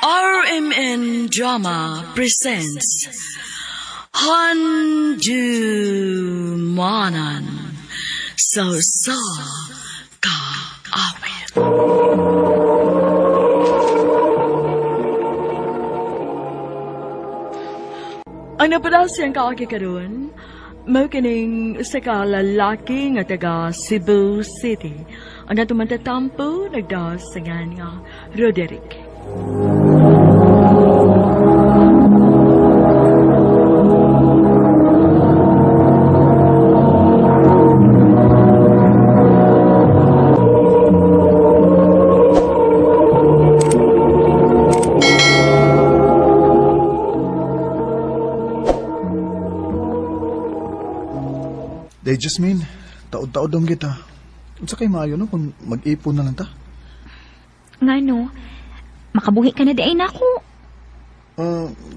RMN Drama presents Handu Manan So Sa Ka Awit. Ang napadasyan ka karon, mao kining usa ka lalaki nga taga Cebu City. Ang natumatatampo nagdasangan nga Roderick. Day Jasmine, taod-taod dong kita. Unsa kay maayo no kung mag-ipon na lang ta? Ngano? Makabuhi ka na di ay nako.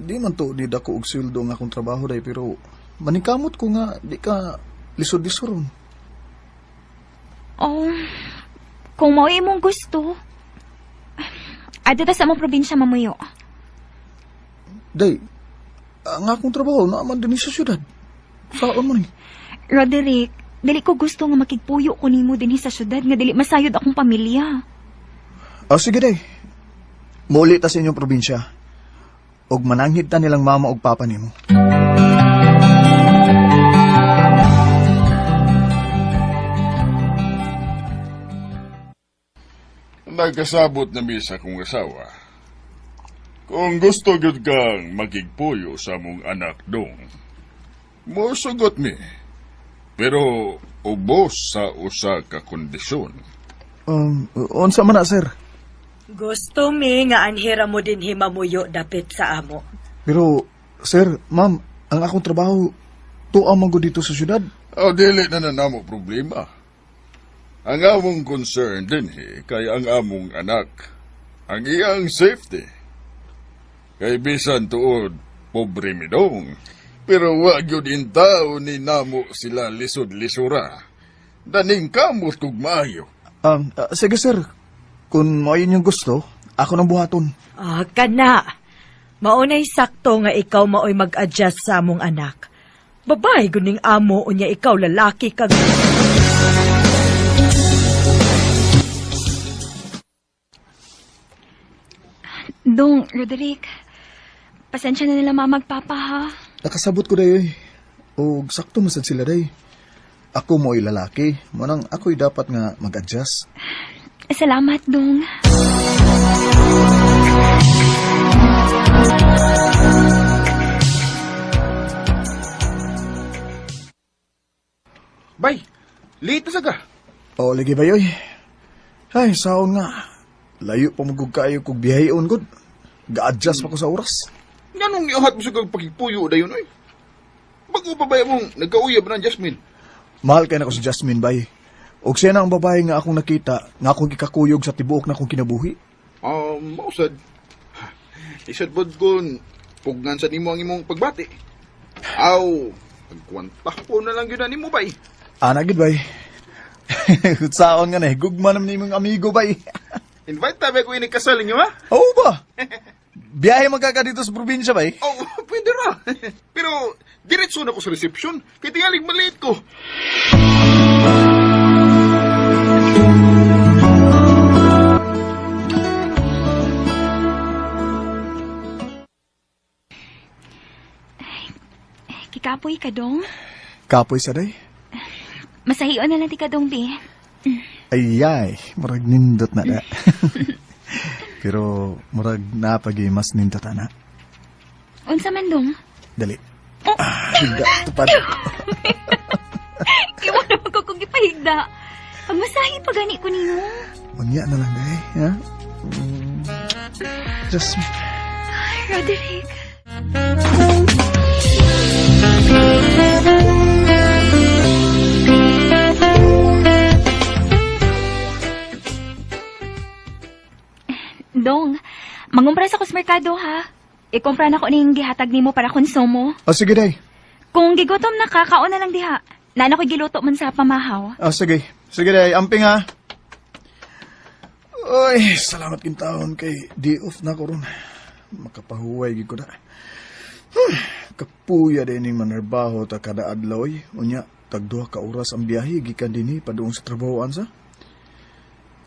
Di man to di dako og sweldo nga akong trabaho day pero manikamot ko nga di ka lisod-lisoron. Oh, kung mao imong gusto. Adto ta sa among probinsya mamuyo. Day, ang akong trabaho naaman din sa syudad. Saan mo ni? Roderick, dili ko gusto nga makigpuyo ko nimo dinhi sa syudad nga dili masayod akong pamilya. Sige day. Muli ta sa inyong probinsya. Og mananghid ta nilang mama og papa nimo. Nagkasabot na misa kong asawa. Kung gusto gyud kang magigpuyo sa mong anak dong, mosugot mi. Pero ubos sa usa ka kondisyon. Unsa man na sir? Gusto mi nga anhira mo din himamuyo dapit sa amo. Pero sir, ma'am, ang akong trabaho tuwa man gud dito sa syudad. Dili na namo problema. Ang among concern din kay ang among anak, ang iyang safety. Kay bisan tuod, pobre mi dong. Pero wag yun in tao ni namo sila lisod-lisura. Daning kamot kog maayo. Sige sir, kung mo yun yung gusto, ako nang buhaton. Kana. Maunay sakto nga ikaw maoy mag-adjust sa among anak. Babae guning amo unya ikaw lalaki kag... Dong, Roderick, pasensya na nila mamagpapa ha. Nakasabot ko dayo o sakto masad sila day. Ako mo'y lalaki, manang ako'y dapat nga mag-adjust. Salamat, Dong. Bay, late na saga. O, lagi ba yoy? Ay, saon nga. Layo pa magug kayo kog bihayon gud. Ga-adjust pa ko sa oras. Ganong iuhat mo sa kang pagkipuyo dayon oy. Bago pa ba mong nagkauyab ng Jasmine? Mahal kay na ko si Jasmine bay. Og siya na ang babae nga akong nakita, nga akong gikakuyog sa tibuok na akong kinabuhi. Mausad. Isad bod kun pugnan sa nimo ang imong pagbati. Aw, pagkwanta ko na lang yun na nimo bay. Gid bay. Saon nga na, gugma naman ni mong amigo bay. Invite tabi ko inikasal ninyo ha? Oo ba? Biyahe magkaka dito sa probinsya bay? Oh, pwede ra. Pero diretso na ko sa reception. Kaya tingalig maliit ko. Kikapoy ka, Dong. Kapoy sa day? Masahion na lang ti ka, Dong, Bi. Ayay, murag nindot na da. Pero murag napagi mas nindot na. Unsa man, Dong? Dali. Higda, tupad. Iwan naman ko kung ipahigda. Pagmasahi pa gani ko ninyo. Mangya na lang day, ha? Just... Roderick. Dong, mangumpra sa merkado ha. Ikumpra na ko ning gihatag nimo para konsumo. Sige day. Kung gigutom na ka, kaon na lang diha. Nana ko giluto man sa pamahaw. Sige. Sige day, amping ha. Uy, salamat kin taon kay di off na ko ron. Makapahuway gid ko na. Kapuya din ning manarbaho ta kada adlaw eh. Unya, tagduha ka oras ang biyahe gikan dinhi padung sa trabahoan sa.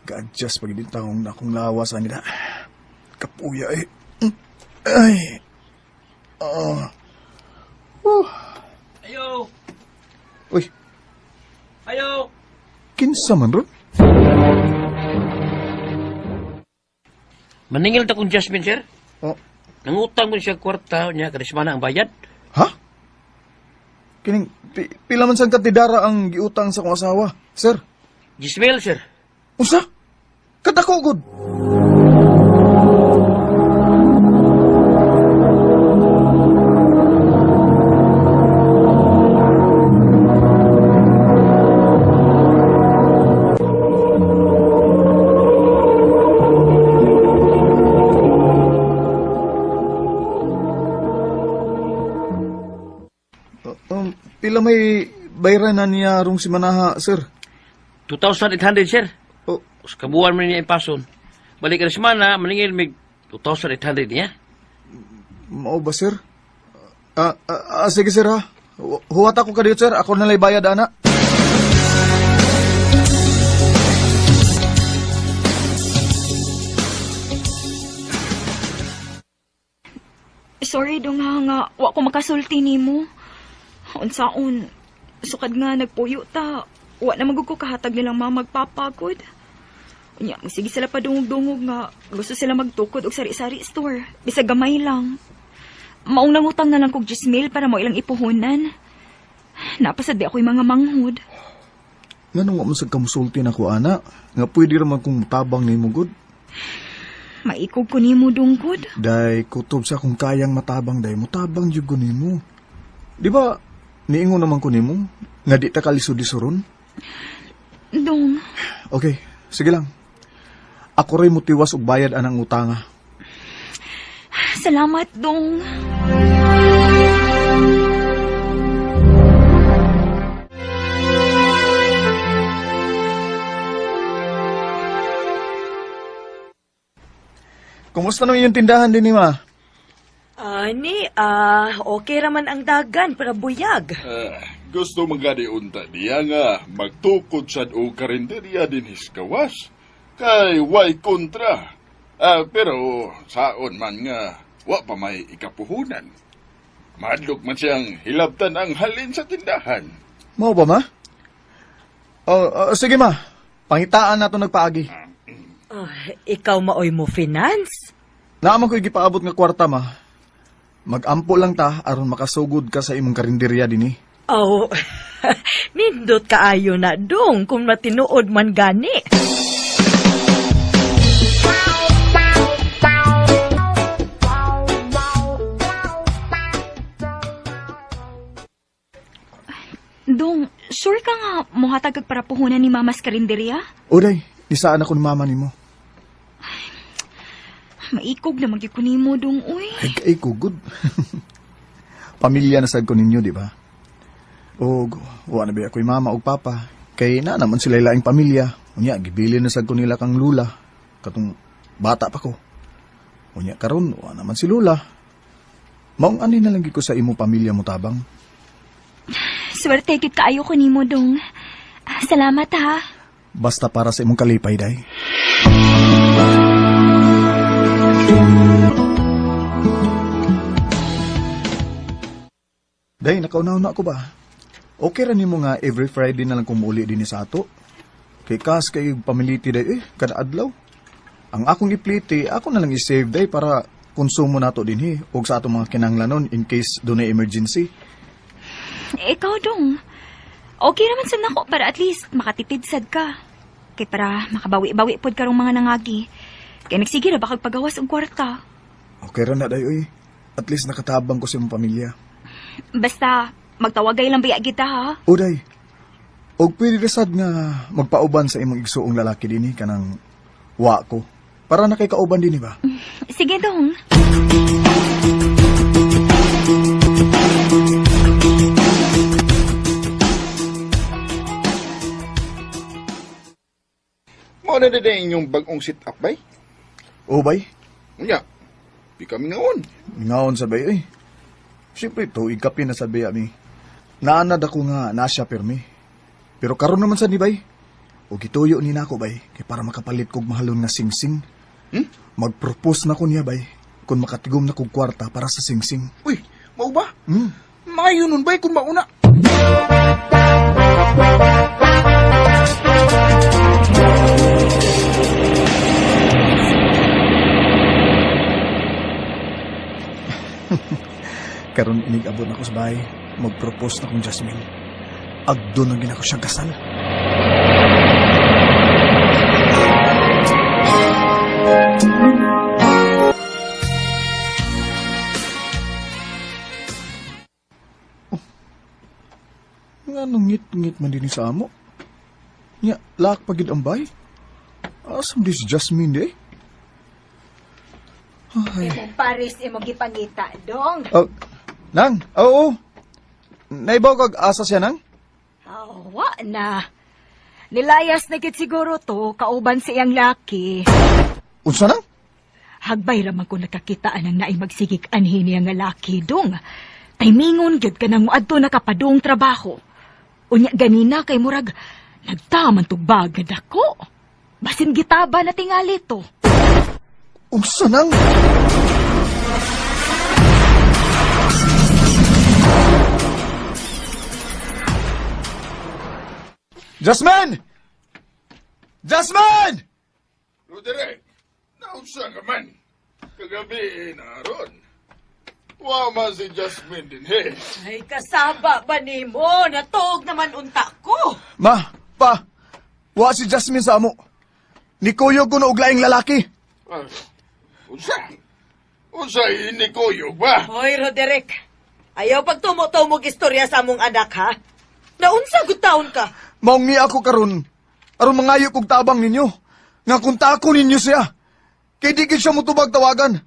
Ga-adjust pag din taong na akong lawas ang ina. Kapuya eh. Ay. Ayo! Uy, Ayo! kinsa man ron? Maningil ta kong Jasmine, sir. Oh, Nangutang mo siya kwarta niya, karismana ang bayad. ha? Kining pila man sang katidara ang giutang sa kong asawa, sir. Gismel, sir. Unsa? Kadako gud. Pila may bayaran na niya rong si Manaha, sir. 2,800, sir. Oh, Sa kabuuan mo niya impason. Balik karismana, maningil mig 2,800 niya. mao ba, sir? Sige, sir, ha. Huwat ako kadiyot, sir. Ako nalay bayad, ana. Sorry dong nga, wa ko makasulti nimo. Unsaon, sukad nga nagpuyo ta. Wa na magug ko kahatag nilang mga magpapagod. Unya, sige sila pa dungog-dungog nga gusto sila magtukod og sari-sari store. Bisag gamay lang. Maong nangutang na lang kog 10,000 para mo ilang ipuhunan. Napasad di ako'y mga manghud. Nga nung masag kamusulti na ko, ana. Nga pwede raman kong mutabang ni mo, good. Maikog ko nimo dungkod. Day, kutob sa kung kayang matabang, day, mutabang jud ko nimo. Di ba, niingon naman ko nimo, nga di ta kalisod isuron? Dong, Okay, sige lang. Ako rin mutiwas og bayad anang utanga. salamat dong. Kumusta naman yung tindahan din ni Ma? Ani, okay raman ang dagan para buyag. Gusto magani unta niya nga magtukod sad og karinderya din his gawas. Kay way kontra. Pero saon man nga wa pa may ikapuhunan. Madlok man siyang hilabtan ang halin sa tindahan. Mao ba, Ma? Sige, Ma. Pangitaan na ito nagpaagi. Ikaw maoy mo finance? Naaman ko igipaabot nga kwarta, Ma. Mag-ampo lang ta aron makasugod ka sa imong karinderya din eh. Oh, nindot kaayo na dong kung matinuod man gani. Dong, sure ka nga mohatag kag para puhunan ni Mama's karinderya? Oday, isaan ako ni Mama nimo. Maikog na magyud ko nimo dong, uy. Ay, good. Pamilya na sad ko ninyo, di ba? O, wa na ba ako'y mama o papa. Kay na naman sila laing pamilya. Unya, gibili na sad ko nila kang lula. Katong bata pa ko. Unya, karon wa naman si lula. Maong ani na lang gid ko sa imo pamilya mo tabang. Swerte gid kaayo ko nimo dong. Salamat ha. Basta para sa imong kalipay, day. Day, nakaunaw-na ako ba? Okay ra nimo nga every Friday na lang kumuli din sa ato. Kay kas kay pamiliti day, kada adlaw. Ang akong ipliti, ako na lang i-save day para konsumo nato dinhi og sa ato mga kinahanglanon in case dunay emergency. Ikaw dong. Okay naman sa nako para at least makatipid sad ka. Kay para makabawi-bawi pod karong mga nangagi. Kay nagsige ra bakag pagawas og kwarta. Okay ra na day, oy. At least nakatabang ko sa imong pamilya. Basta magtawagay lang biya kita ha. Uday, og pwede rasad nga magpauban sa imong igsuong lalaki dinhi kanang wa ko. Para na kay kauban dinhi ba? Sige dong. Mao na din inyong bagong sit-up, bay? O bay? Unya, Di kami ngaon. Ngaon sa bay, Siyempre, tuig kapi na sa bay, mi. Naanad ako nga nasya permi. Pero karon naman sa ni bay. O gituyo ni nako bay, kay para makapalit kog mahalon nga singsing. Mag-propose na ko niya bay, kung makatigom na kog kwarta para sa singsing. Uy, mau ba? Hmm. Maayo nun ba kung mauna? Karon inig-abot ako sa bahay, mag-propose na kong Jasmine. Agdo na ginako siya gasal. Nga nung ngit-ngit man din sa amo. Nya, laak pagid ang bay. Asam di si Jasmine de. Ay. Imong Paris, imong gipangita, dong. Oh, nang, oo. Naibaw kag asa siya, nang? Wa na. Nilayas na gid siguro to, kauban sa iyang laki. Unsa nang? Hagbay raman ko nakakitaan ng naay magsigig anhin niya nga laki, dong. Timingon gyud ka nang muadto na kapadung trabaho. Unya ganina kay murag, nagtaman tugbag nga dako. Basin gitaba na tingali to. Unsa nang? Jasmine! Jasmine! Roderick, naunsa ka man. Kagabi naron. Wa man si Jasmine din, he. Ay, kasaba ba ni mo? Natuog naman unta ko. Ma, pa, wa si Jasmine sa amo. Nikuyog ko na uglaing lalaki. Ah, unsa? Unsa ini koyo ba? Hoy, Roderick. Ayaw pagtumo-tumog istorya sa among anak, ha? Naunsa gud taon ka? Maungi ako karon. Aron mangayo kog tabang ninyo. Nga kung tako ninyo siya. Kay di gid siya mutubag tawagan.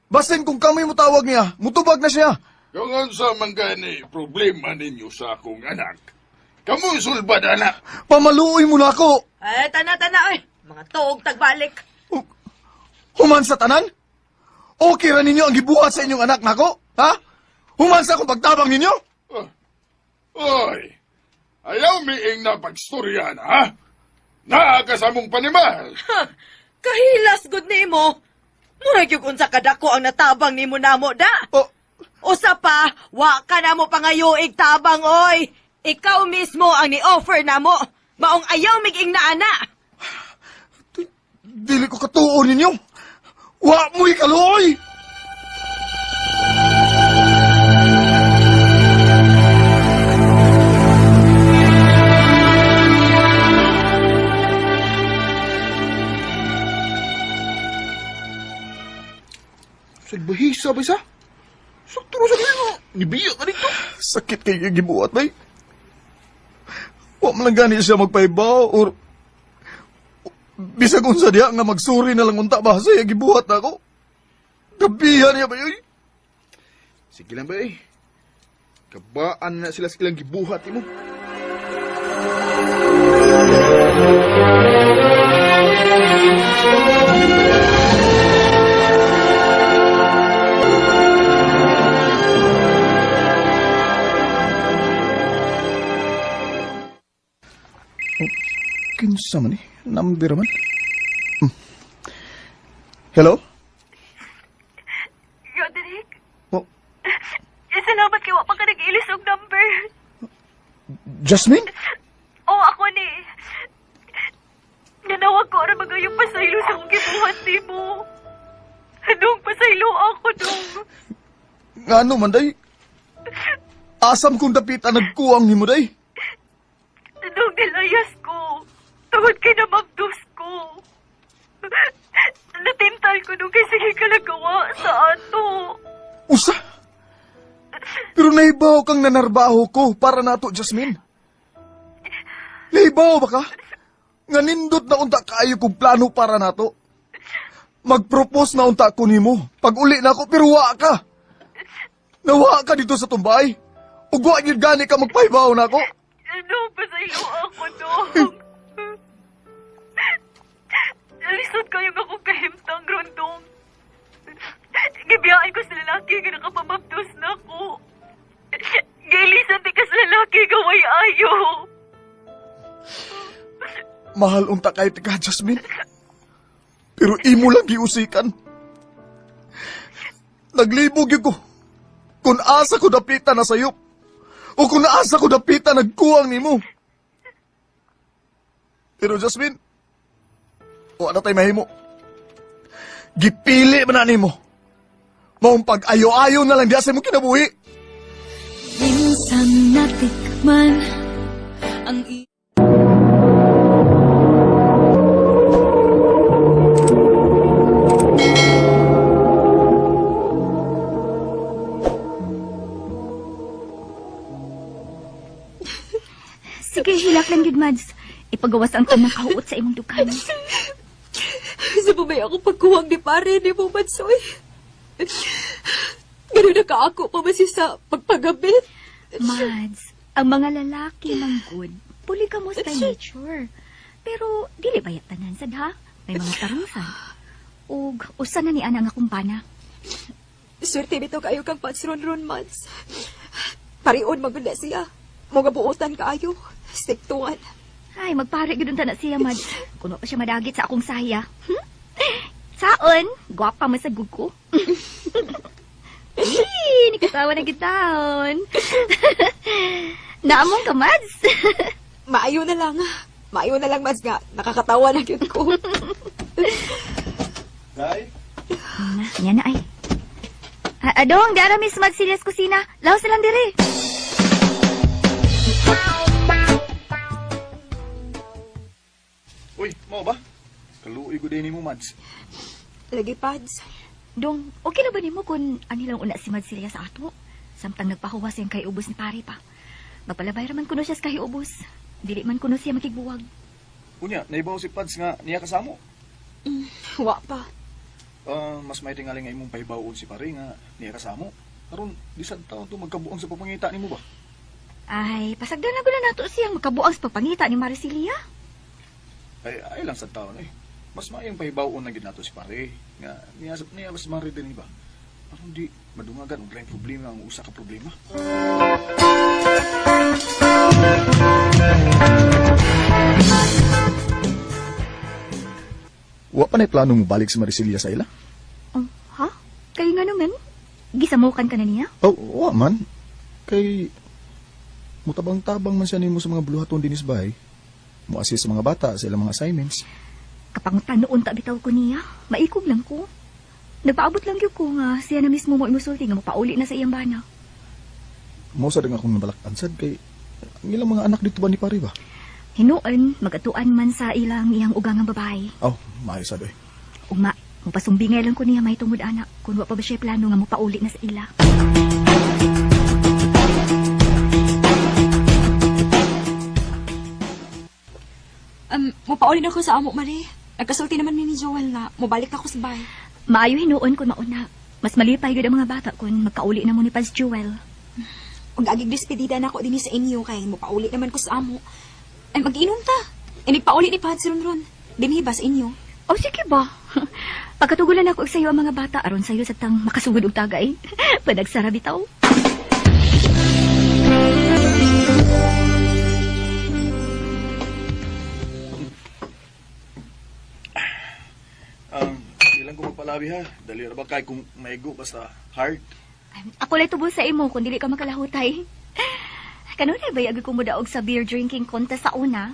Basin kung kami mutawag niya, mutubag na siya. Kung unsa man gani problema ninyo sa akong anak. Kamu sulbad anak. Pamaluoy mo na ako. Ay, tana-tana, ay. Mga tuog tagbalik. Human sa tanan? Okay ra ninyo ang gibuhat sa inyong anak nako? Ha? Human sa akong pagtabang ninyo? Oy, ayaw miing na pagstorya na, ha? Naakasamong panimal. Ha, kahilas gud nimo. Murag yung unsa kadako ang natabang nimo namo da. Oh, Usa pa, wa ka namo pangayoig tabang oy. Ikaw mismo ang ni-offer namo. Maong ayaw miging na ana. dili ko katuon ninyo. Wa mo'y kaloy! Sagbahisa ba isa? Sakto sa kanino. Nibiyak ka dito. Sakit kay gibuhat, bay. Wa man lang gani siya magpaibaw or bisag unsa diha nga magsuri na lang unta ba sa gibuhat na ako. Gabihan niya ba yun? Sige lang ba eh. Kabaan na sila silang gibuhat mo. Kinsa man eh? Number man? Hello? Roderick, Oh, salamat kay wa pa ka nag-ilis og number. Jasmine? Oo, ako ni. Nanawag ko ara magayong pasaylo sa kong gibuhat nimo. Anong pasaylo ako dong? Nga ano man, day? Asam kong dapitan nagkuwang ni mo, day? Anong nilayas ko? Tawad kay na magdus ko. Natimtal ko nung kay sige ka nagawa sa ato. Usa? Pero naibaw kang nanarbaho ko para nato, Jasmine. Naibaw ba ka? Nga nindot na unta kaayo kong plano para nato. Mag-propose na unta ko nimo. Pag uli na ako, pero wa ka. Nawa ka dito sa tumbay. Ug wa gyud gani ka magpaibaw na ako. Anong pasaylo ako dong? Lisod kayo akong kahimtang, Rondong. Gibiyaan ko sa lalaki nga nakapamabdos na ko. Gailisan ti ka sa lalaki gaway ayo. Mahal unta kay tika, Jasmine. Pero imo lang giusikan. Naglibog yun ko. Kung asa ko dapita na sayop. O kung asa ko dapita nagkuwang nimo. Pero Jasmine, wala na tayo mahimo. Gipili man na nimo. Maong pag-ayo-ayo na lang diya sa mo kinabuhi. Minsan natikman ang Sige, hilak lang yun, Mads. Ipagawas ang tanang kahuot sa imong dukan. Sa babay ako pagkuwang ni pare ni mo, Matsoy. Ganun na kaako pa ba siya sa pagpagabit? Mads, ang mga lalaki ng good, polygamous by nature. Pero, dili bayat tanan sad ha? May mga tarusan. Ug, usa na ni ana nga kumpana. Swerte bitaw kayo kang pansron-ron, Mads. Parion maganda siya. Mga buotan kaayo. Stiktuan. Ay, magpare gudun ta na siya, Mads. Kuno pa siya madagit sa akong saya. Saon, gwapa man sa guko. Nikatawa na gitaon. Naamong ka, Mads. Maayo na lang. Maayo na lang, Mads, nga. Nakakatawa na yun ko. Day? Yan na ay. Adong, dara Miss Mads Silias Kusina. Laos na lang diri. Uy, mo ba? Kaluoy ko din mo, Mads. Lagi, Pads. Dong, okay na ba nimo kung anilang una si Mads Silias sa ato? Samtang nagpahuwas yung kay ubos ni pare pa. Magpalabay raman kuno siya sa kay ubos. Dili man kuno siya makigbuwag. Unya, naibaw si Pads nga niya kasamo. Wa pa. Mas may tingaling nga imong pahibawon si pare nga niya kasamo. Karon di sad taon to magkabuang sa papangita nimo ba? Ay, pasagdan na gula nato siyang makabuang sa papangita ni Maricilia. Ay lang sad taon eh. Mas maayong pahibawon na gid nato si pare nga niya mas mari din ba. Aron di madungagan og lain problema ang usa ka problema. Wa pa na plano mo balik sa Maricilia sa ila? Oh, ha? Kaya nga naman, gisamukan ka na niya? Oh, wa man. Kay mutabang-tabang man siya nimo sa mga buluhaton dinis bahay. Mo-assist sa mga bata sa ilang mga assignments. Kapag tanoon ta bitaw ko niya, maikog lang ko. Nagpaabot lang yun ko nga siya na mismo mo imusulti nga mapauli na sa iyang bana. Mo sa akong nabalak ansad kay ang ilang mga anak dito ba ni pare ba? Hinuon, magatuan man sa ilang iyang ugangang babae. Oh, maayos sad eh. Ugma, mapasumbingay lang ko niya may tungod anak kung wa pa ba siya plano nga mapauli na sa ila. Mapaulin ako sa amo, Mari. Nagkasulti naman ni Joel na mabalik ako sa bahay. Maayo hinuon kung mauna. Mas malipay gud ang mga bata kung magkauli na mo ni Paz Jewel. Ug agig despedida na ako din sa inyo kay mapauli naman ko sa amo. Ay mag-inom ta. Ay nagpauli ni Pads ron. Dinhi ba sa inyo? O sige ba? Pagkatugulan ako sa iyo ang mga bata aron sa iyo sa tang makasugod og tagay. Panagsara bitaw. Ilang ko magpalabi ha. Dali ra ba kay kung maigo basta hard. Ako lay tubol sa imo kung dili ka makalahutay. Kanunay ba yag ko mudaog sa beer drinking contest sa una?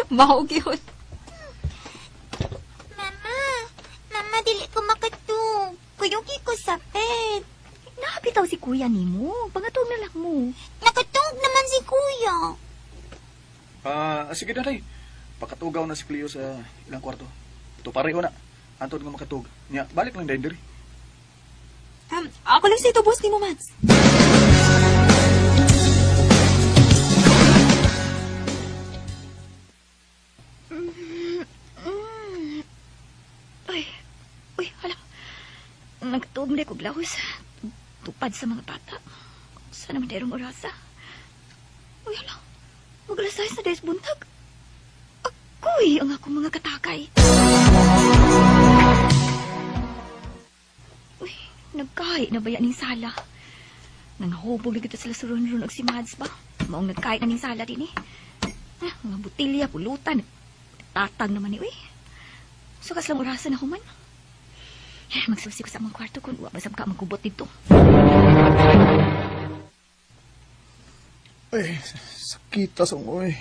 Mahog yun. Mama, dili ko makatug. Kuyugi ko sapit. Nakapitaw si kuya nimo. Pangatog na lang mo. Nakatug naman si kuya. Sige na ray. Pakatugaw na si Cleo sa ilang kwarto. Ito pareho na. Antod nga makatug. Nya, balik lang dahil diri. Ako lang sa ito, boss ni mo, Mads. Uy, hala. Nagtuog na ko blahos. Tupad sa mga bata. Sana maderong orasa. Uy, hala. Magalasay sa des buntag. Ako'y ang akong mga katakay. Nagkahit na baya ning sala. Nangahubog na kita sila sa ron-ron ag si Mads ba? Maong nagkahit na ning sala din eh. Mga butilya, pulutan. Tatag naman eh. Sukas lang orasan ako man. Magsusi ko sa mga kwarto kung wabasab ka magkubot dito. Ay, sakita sa uy.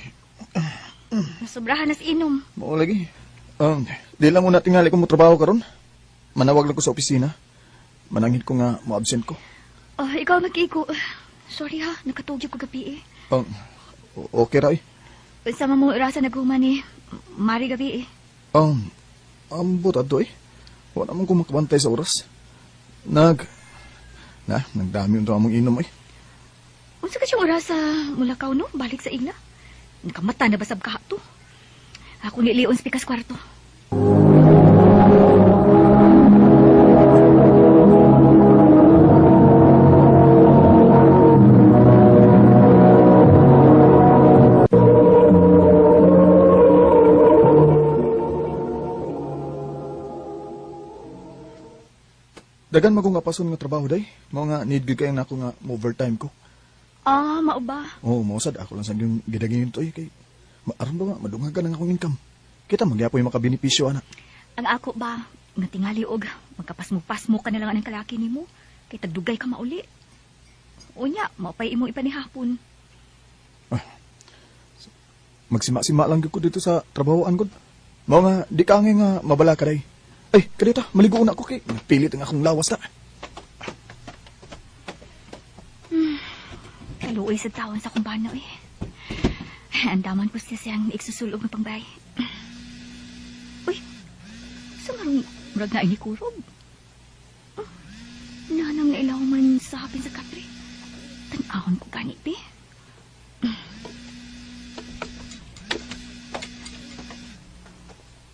Nasobrahan na si inom. Mao lagi. Di lang muna tingali ko mo trabaho karon. Manawag lang ko sa opisina. Manangit ko nga mo-absent ko. Ikaw nag-iiko. Sorry ha, nakatugyog ko gabi eh. Okay ra eh. Sama mo orasan naghuman eh. Mari gabi eh. Ambot ato eh. Wala naman ko makabantay sa oras. Nagdami yung among inom eh. Unsa ka siyang oras sa Mulakaw no? Balik sa igna? Nakamata na basab ka to? Ako ni Leon Spikas kwarto. Dagan magong apason nga trabaho day. Mao nga need gyud kay nako nga overtime ko. Mao ba? Mausad ako lang sa yung gidagin to kay aron ba nga madungagan ang akong income. Kita magyapoy makabenepisyo ana. Ang ako ba, nga tingali og magkapasmo-pasmo ka na lang ang kalaki nimo kay tagdugay ka mauli. Unya, maupay imo ipanihapon. Magsima-sima lang gyud ko dito sa trabahoan gud. Mao nga di ka nga mabala ka day. Ay, kadita, maligo na ako kay pilit ang akong lawas na. Kaluoy sa tawon sa kumbano eh. Andaman ko siya siyang iksusulog ng pangbay. Uy, samarong murag na ini kurob. Nanang nailaw man sa hapin sa katri. Tanahon ko ganit eh.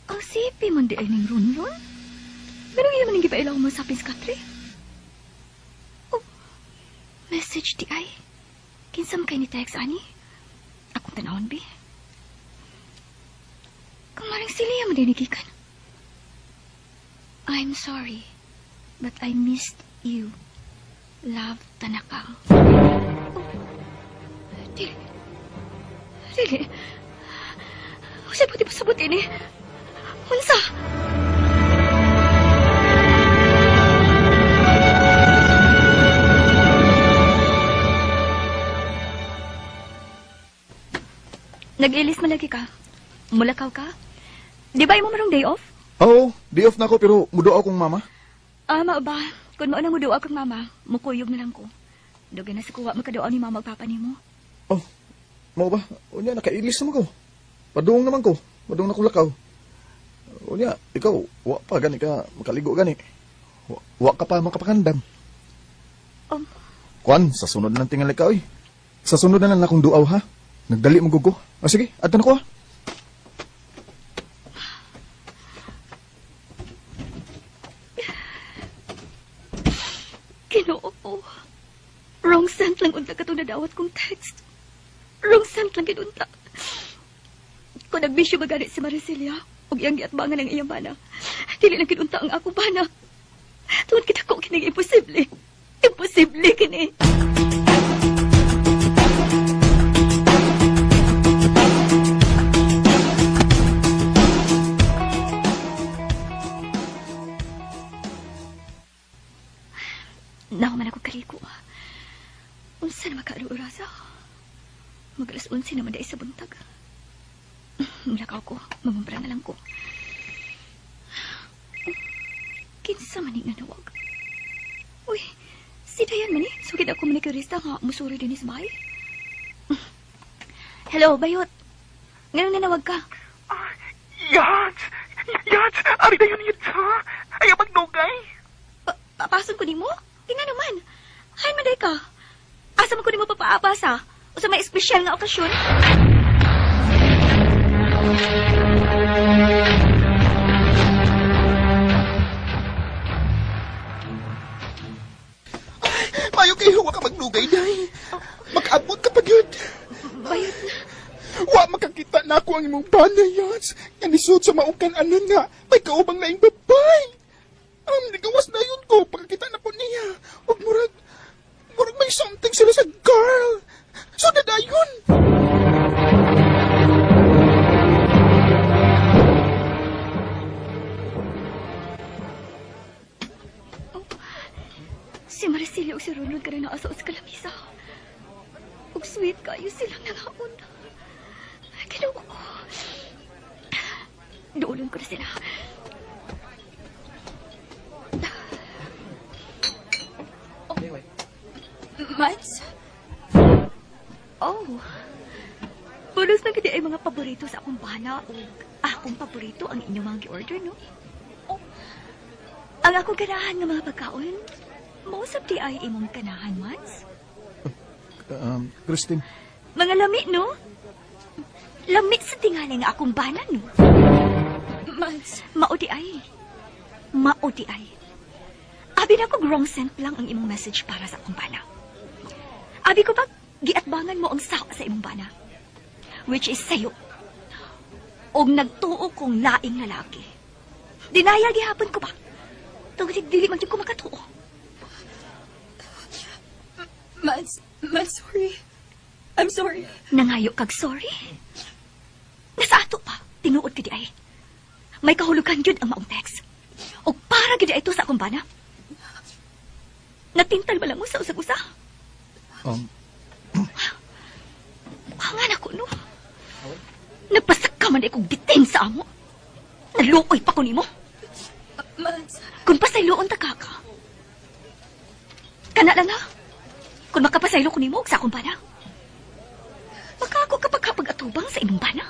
Ang sipi man di ay ning ron-ron. Pero iya man ang gipailaw mo sa hapin sa katri. Oh, message di ay. Kinsam kay ni text ani? Akong tanawon, bi. Kamaring sili ang madinigikan. I'm sorry, but I missed you. Love, Tanakaw. Oh, dili. Dili. Usay pati pasabot ini. Unsa? Nag-ilis malagi ka? Mulakaw ka? Di ba imo marong day off? Oo, day off na ako pero mudo akong mama. Mao ba? Kung mao na mudo akong mama, mukuyog na lang ko. Dugay na sa kuwa magkadoon ni mama ug papa nimo. Oh, mao ba? Unya nakailis naman ko. Padung naman ko. Padung na ko lakaw. Unya, ikaw, wa pa gani ka makaligo gani. Wa ka pa makapakandam. Kwan, sa sunod na tingali ka, oy. Sa sunod na lang akong duaw, ha? Nagdali mo gugo. Sige, ato na ko, ha? Ginoo ko. Wrong sent lang unta ka itong nadawat kong text. Wrong sent lang kinunta. Kung nagbisyo maganit si Maricelia, huwag iyang giatbangan ang iyang bana. Dili lang kinunta ang akong bana. Tuwan kita ko kining imposible. Imposible kini. Nahuman ako kaliko. Unsa na makaruurasa? Mag-alas 11 naman dahil sa buntag. Mulakaw ko. Magumpra na lang ko. Kinsa man nga nawag. Uy, si Dayan man eh. Sugid ako manikarista nga musuri din sa bahay. Hello, Bayot. Ngayon nanawag ka. Yats! Yats! Ari na yun ha? Ayaw magnugay. Papason ko ni mo? Tingnan naman. Hay, maday ka. Asa mo ko ni mo papaabasa? O sa may espesyal nga okasyon? Mayo kayo, huwag ka magnugay, day. Mag-abot ka pa yun. Bayot na. Wa makakita na ako ang imong banay, Yats. Yan isod sa maukan anan na. May kaubang na yung babay. Nagawas na yun ko. Pagkakita na po niya. Si Maricela o si Ronald ka na naasaw sa kalamisa. Ug sweet kayo silang nangaon. Ginawa ko. Doolon ko na sila. Mats? Oh. Pulos na gidi ay mga paborito sa akong bana o akong paborito ang inyong mga gi-order, no? Oh. Ang akong ganahan ng mga pagkaon, most of the ay imong ganahan, Mats? Christine, Mga lami, no? Lami sa tingali nga akong bana, no? Mats? Maudi ay. Maudi ay. Abi na ko wrong scent lang ang imong message para sa akong bana. Abi ko ba, giatbangan mo ang sawa sa imong bana? Which is sayo. Og nagtuo kong laing lalaki. Dinaya gihapon ko ba? Tungkol dili man ko makatuo. Mats, sorry. I'm sorry. Nangayo kag sorry? Nasa ato pa, tinuod ka di ay. May kahulugan yun ang maong text. O para gid ito sa akong bana. Natintal ba lang mo sa usag-usa? Hangan ako, no? Nagpasak ka man ikong bitin sa amo. Naluoy pa ko nimo. Mats, Kung pasayloon ta ka. Kana lang ha? Kung makapasaylo ko nimo sa akong bana. Baka ako kapag atubang sa imong bana.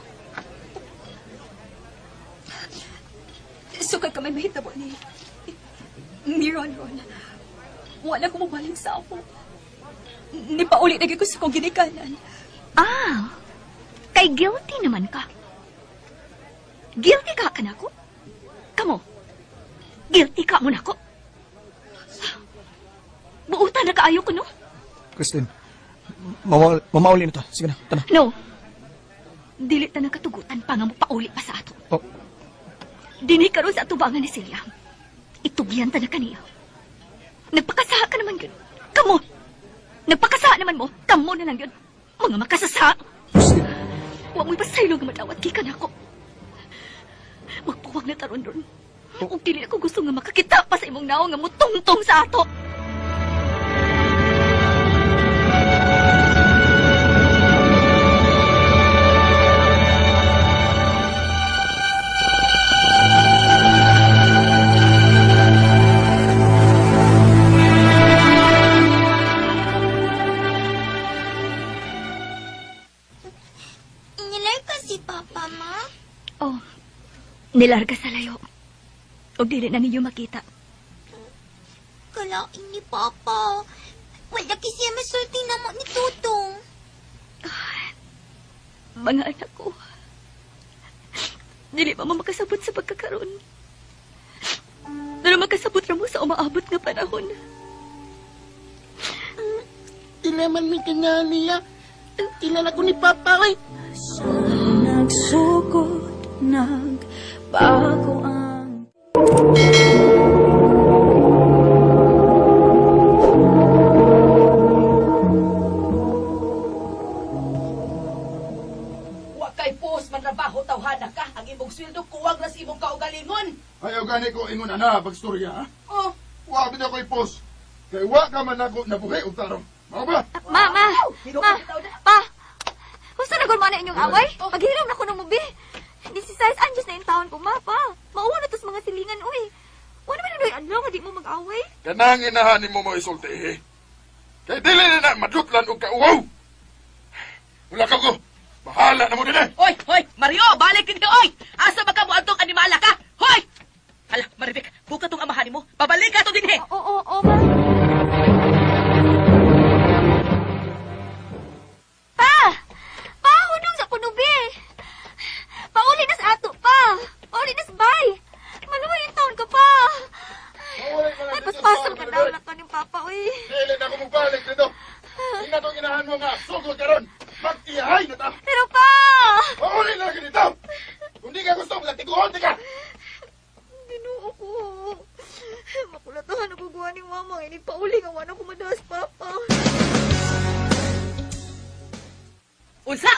sukad ka may mahitabo ni Ron. Wala ko mabaling sa ako. Ni paulit lagi ko sa kong ginikanan. Ah, kay guilty naman ka. Guilty ka kanako? Kamo? Guilty ka mo nako? Buutan na kaayo ko, no? Christine, mamauli na to. Sige na, tana. No. Dili ta na katugutan pa nga mo pauli pa sa ato. Oh. Dini karon sa atubangan ni Celia. Itugyan ta na kaniya. Nagpakasaha ka naman yun. Kamo. Nagpakasaha naman mo. Kamo na lang yun. Mga makasasa. Christine. Huwag mo'y pasaylo nga madawat kika na ako. Magpuwag na taron ron. Oh. Kung dili ako gusto nga makakita pa sa imong naong nga mo tungtong sa ato. Inilay ka si Papa, Ma? Oh, nilarga sa layo. O dili na ninyo makita. Kalain ni Papa. Wala kasi masulti na mo ni Tutong. Mga anak ko. Dili pa makasabot sa pagkakaroon. Pero makasabot na mo sa umaabot nga panahon. Ilaman mi kanya niya. Kilala ko ni Papa, eh. Nagsugod, nagbago ang... Huwag kay post manrabaho tawhana ka. Ang imong sweldo kuwag na sa imong kaugalingon. Ayaw gani ko ingon ana pagstorya, ha? Oh, Wa ba ko ipos? Kay wa ka man ako nabuhay og tarong. Mao ba? Ma! Pa! Gusto na gulma na inyong away? Paghiram na ko ng mubi. 16 anyos na yung taon ko, ma, pa. Mauwa na tos mga silingan, uy. Wala man na adlaw nga di mo mag-away? Kanang inahan nimo mo isulti, eh. Kay dili na madutlan og kauwaw. Wala ka ko. Bahala na mo din, eh. Hoy, Mario, balik kini oy. Asa ba ka mo adtong animala ka? Hoy! Hala, Maribek, buka tong amahan mo. Babalik ka to dinhi. Oo, ma. Pa! Pa, hunong sa punubi. Pauli na sa ato, pa. Pauli na sa bay. Maluway yung taon ka, pa. Ay, paspasam ka daw na to ni Papa, uy. Dili na ko magbalik dito. Ina tong inahan mo nga. Sugod karon. Mag-ihay na ta. Pero, pa! Mauli na lagi dito. Kung di ka gusto, magtiguhon di ka. Ginoo ko. Makulatahan ako gawa ni Mama. Ini pauli nga wala ko madaas, Papa. Unsa?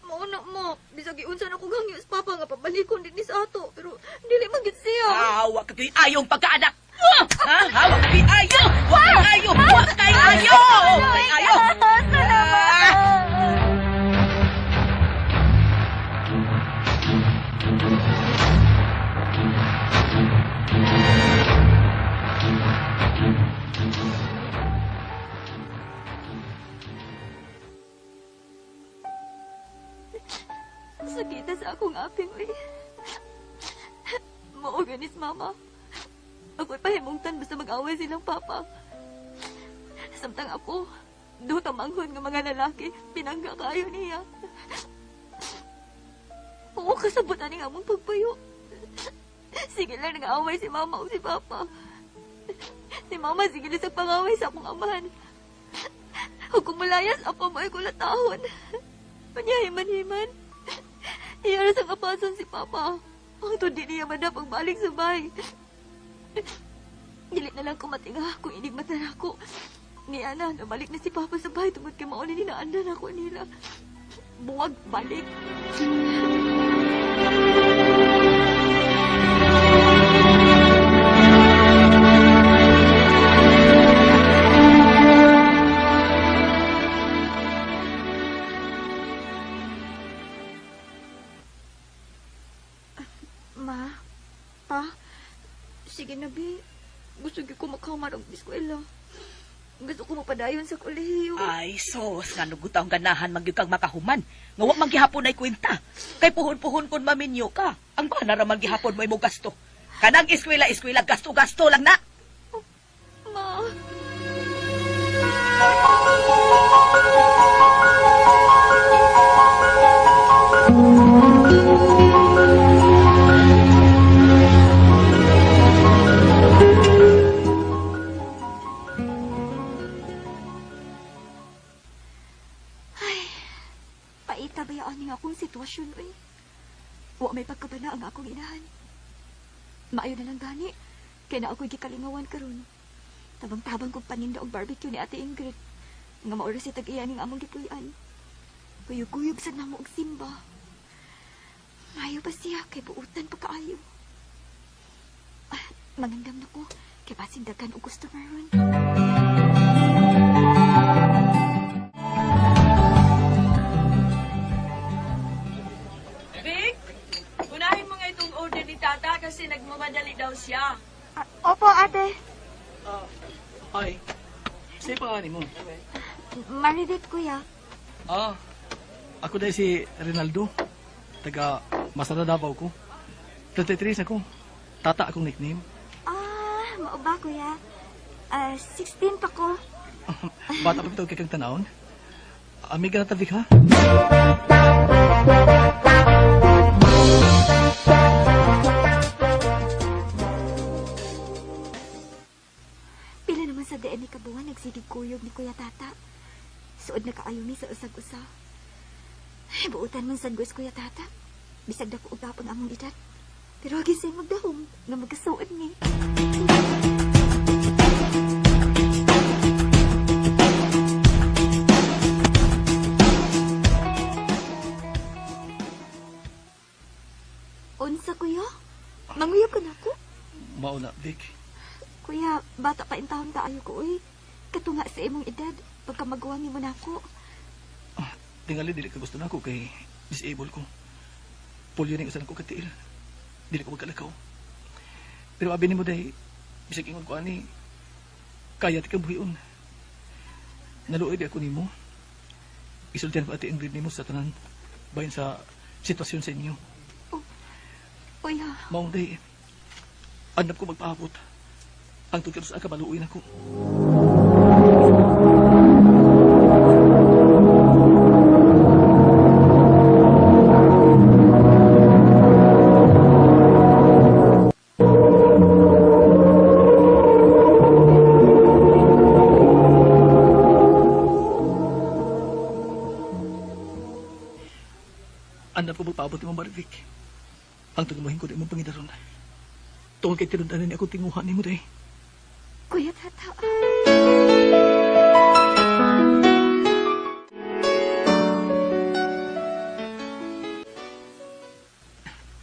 Mauna mo. Bisag iunsa na ko gangyo sa Papa nga pabalikon din ni sa ato. Pero dili man gid siya. Hawa ka kay ayong pagkaanak. Ha? Hawa ka kay ayo. Wa kay ayo. akong aping, uy. Maorganis, mama. Ako'y pahimungtan basta mag-away silang papa. Samtang ako, do tamanghon nga mga lalaki, pinangga kayo niya. Oo, kasabot na nga mong pagpayo. Sige lang nag-away si mama o si papa. Si mama sige lang sa pangaway sa akong amahan. Huwag kong malayas, apa mo ay kulatahon. Panyahiman-himan. Iyaras ang apason si papa. Ang di niya madapang balik sa bahay. Dilit na lang ko matinga kung inigmatan ako. Ni Ana, nabalik na si papa sa bahay tungkol kay mauni ninaandan ako nila. Buwag balik. Ma, pa, sige na, Bi. Gusto ko makamarag di eskwela. Gusto ko mapadayon sa kolehiyo. Ay, sos, nga nugutaw ganahan magyud kang makahuman. Nga wa man gihapon ay kwenta. Kay puhon-puhon kun maminyo ka. Ang bana ra man gihapon mo imong gasto. Kanang eskwela gasto-gasto lang na. Ma. Paitabayaan niya akong sitwasyon, uy. Wa may pagkabana ang akong inahan. Maayo na lang gani, kaya na ako'y gikalingawan karon. Tabang-tabang kong paninda og barbecue ni Ate Ingrid. Nga maoras si tag-iyan ng among gipuy-an. Kuyog-kuyog sa namo og simba. Maayo pa siya, kay buutan pa kaayo. Mangandam na ko, kay pasindagan og customer ron. Tata kasi nagmamadali daw siya. Opo, ate. Ay, sa'yo pa mo? Maridit, kuya. Ako dahil si Rinaldo. Taga Masara Davao ko. 33 ako. Tata akong nickname. Mao ba, kuya? 16 pa ko. Bata pa ito kay kang tanawon. Amiga na tabik ha? Pila naman sa DNA kabuhan nagsigig kuyog ni Kuya Tata. Suod na kaayo mi sa usag-usa. Ay, buutan man sad Kuya Tata. Bisag dako og gapon among edad. Pero gisay magdahom nga magkasuod ni. Unsa, kuya? Manguyab ka na ko? Mauna, Vic. Kuya, bata pa intahon tayo ko, uy. Katunga sa imong edad, pagka magawangi mo na ako. Tingali, dili ka gusto na ako kay disable ko. Polio rin usan ko katiil. Dili ko magkalakaw. Pero abinin mo dahi, bisag ingon ko ani, kaya ti kang buhion. Naluoy di ako nimo. Isultihan pa ati ang nimo sa tanan bayan sa sitwasyon sa inyo. Kuya. Maong dahi, andap ko magpaabot. Ang tugkar sa kabaluoy na ko. Andap ko magpaabot ni Marvic. Ang tunumahin ko di mong pangidaron. Tungkol kay tinundanan ni ako tinguhan ni mo dahi. Kuya Tata.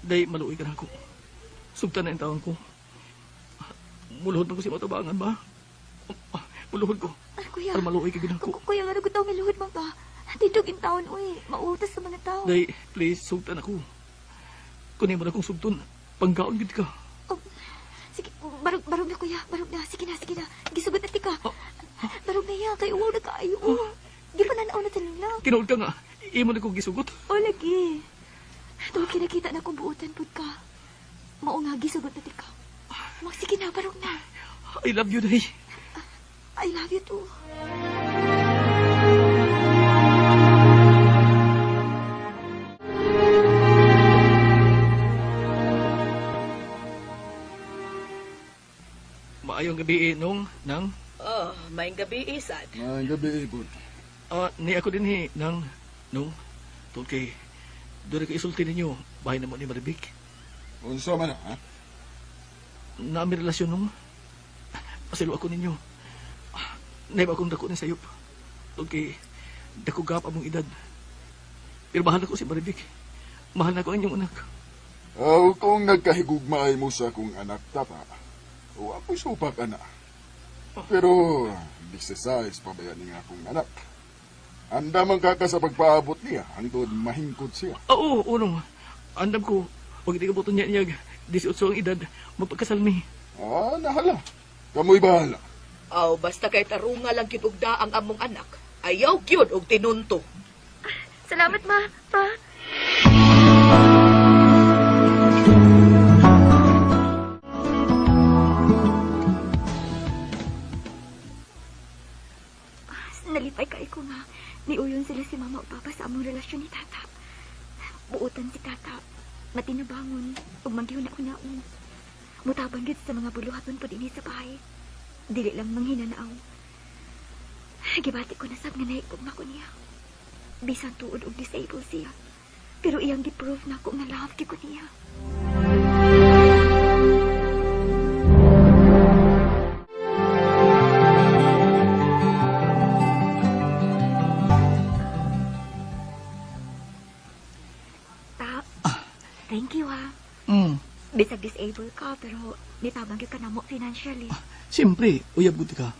Dahi, maluoy ka na ako. Sugtan na yung taon ko. Muluhod man ko si matabangan ba? Muluhod ko. Kuya. Para maluoy ka gina ko. Kuya, nga nagutaw ng luhod mo ba? Tidog in taon, uy. Mautas sa mga tao. Dahi, please, sugtan ako. Kunin mo na kong sugton. Panggaon gid ka. Sige, barog na, kuya. Barog na. Sige na. Gisugot na tika. Barog na yan. Kay uwaw na kaayo. Di pa nanaaw na tanong lang. Tinood ka nga. Imo na kong gisugot. O, lagi. Tuwag kinakita na kong buutan po ka. Mao nga gisugod na ikaw. Magsige na, barog na. I love you, day. I love you too. Maayong gabi, nung, nang. Oh, may gabi, Isad. May gabi, Ibon. Ni ako din, nang, nung. Tungkol kay, doon ka isulti ninyo, bahay naman ni Maribik. Unsa man, ha? Naami relasyon nung. Pasilo ako ninyo. Naib akong dako ng sayop. Tungkol kay, dako gap among edad. Pero mahal ako si Maribik. Mahal na ko ang inyong anak. Kung nagkahigugmaay mo sa akong anak, tapa, o ako'y supak, anak. Pero, 16 pa ba yan ng akong anak? Anda man kaka sa pagpaabot niya, hangtod mahingkod siya. Oo, unong. Andam ko, pag hindi ka buto niya niya, 18 ang edad, magpagkasalmi. Nahala. Kamoy bahala. Aw, basta kay tarunga lang kitugda ang among anak. Ayaw gyud og tinunto. Salamat, ma. Pa. Nalipay kay ko nga. Niuyon sila si mama o papa sa among relasyon ni tata. Buutan si tata. Matinabangon. Ug manggihon ako naon. Mutabang gid sa mga buluhaton po dinhi sa bahay. Dili lang manghinanaaw. Gibati ko na sab nga naigugma ko niya. Bisan tuod og disabled siya. Pero iyang gi-prove na ako nga love ko niya. Thank you, ha. Bisag disabled ka, pero nitabang ka na mo financially. Siyempre, uyab buti ka.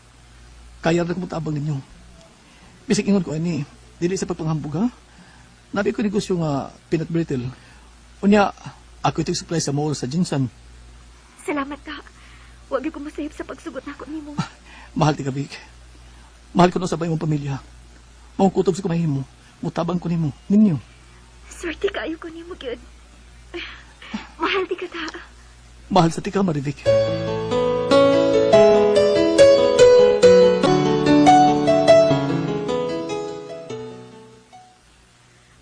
Kaya rin mutabang ninyo. Bisag ingon ko ani, dili sa pagpanghambog ha. Nabi ko negosyo nga peanut brittle. Unya, ako ito supply sa mall sa Jinsan. Salamat ka. Huwag ko masayip sa pagsugod na ako ni mo. Mahal ti ka, Vic. Mahal ko na sabay mong pamilya. Maungkutob sa kumahin mo. Mutabang ko ni mo. Ninyo. Swerte ka, ayaw ko ni mo, Gyud. Mahal di ka ta. Mahal sa tika, Marivic.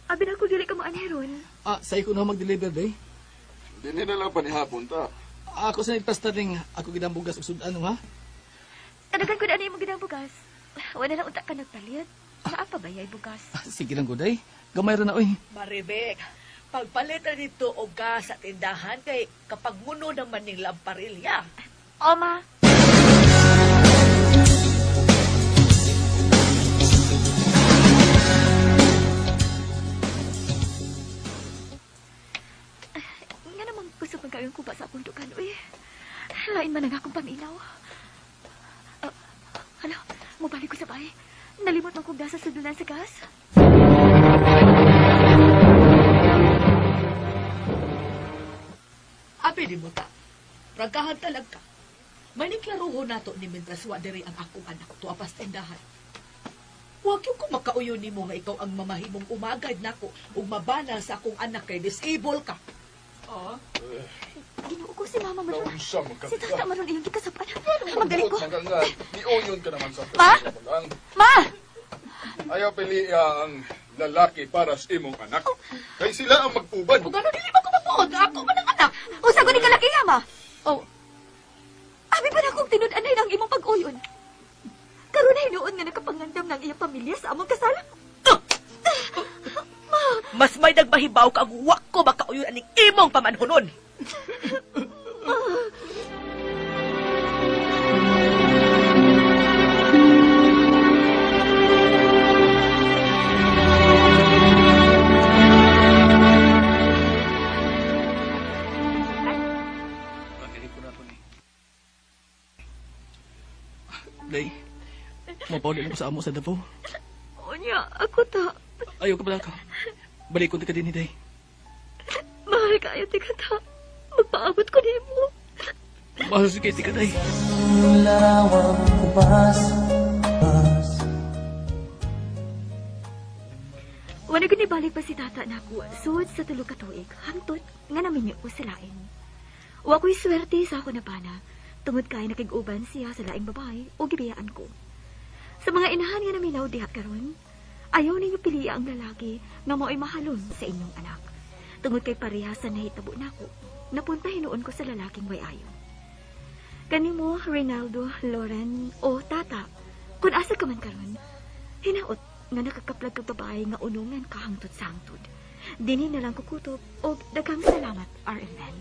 Abi na ako dili ka mo ron. Sa'yo ko na mag-deliver, day. Hindi na lang panihapon ta. Ako sa nagpasta rin, ako ginambugas o sudan, ha? Kanagan ko na ano yung magandang bugas. Wala na unta ka nagpalit. Naa pa ba yay bugas? Sige lang, Goday. Gamay rin na, oy. Maribek, pagpalit na dito og gas sa tindahan kay kapag muno naman ning lamparilya. Oma. Nga naman gusto magkayong kuba sa pundukan, uy. Lain man ang akong paminaw. Hala, mabalik ko sa bahay. Nalimot ang kong sa sudulan sa gas. Abi di mo ta. Ragahan talaga. Maniklaruho nato ni Mintras diri ang akong anak to apas tindahan. Huwag yung kumakauyo ni mo nga ikaw ang mamahimong umagad nako ug mabana sa akong anak kay disable ka. Ginoo ko si Mama Maron. Nausa mo ka. Si Tata Maron iyong gikasapan. Magaling ko. Ni-oyon ka naman sa Ma! Ma! Ayaw pili ang lalaki para sa imong anak. Kay sila ang magpubad. Ug ano dili ba ko matuod nga ako man ang anak? Usa ko ni kalaki nga, Ma. Oh. Abi pa na akong tinud-anay ng imong pag-uyon. Karon na hinuon nga nakapangandam ng iyang pamilya sa among kasal. Mas may nagmahibaw ka ang wak ko makauyon aning imong pamanhunon. Day, mapawali lang ko sa amo sa Davao. Onya, ako ta. Ayaw ka pala ka. Balik ko ka din ni Day. Mahal kayo, tika ta. Magpaabot ko din mo. Mahal si Katie ka, Day. Managin ibalik pa si tata na ako, suod sa tulo ka tuig, hangtod nga naminyo ko silain. Wa ko'y swerte sa ako na bana, tungod kay nakig-uban siya sa laing babae o gibiyaan ko. Sa mga inahan nga naminaw diha karon, ayaw ninyo piliya ang lalaki nga mao'y mahalon sa inyong anak. Tungod kay pareha sa nahitabo nako, napunta hinuon ko sa lalaking way ayo. Kanimo, Reynaldo, Lauren, o tata, kung asa ka man karon, hinaot nga nakakaplag ka babae nga unungan kahangtod sa hangtod. Dini na lang kukutob o daghang salamat, RMN.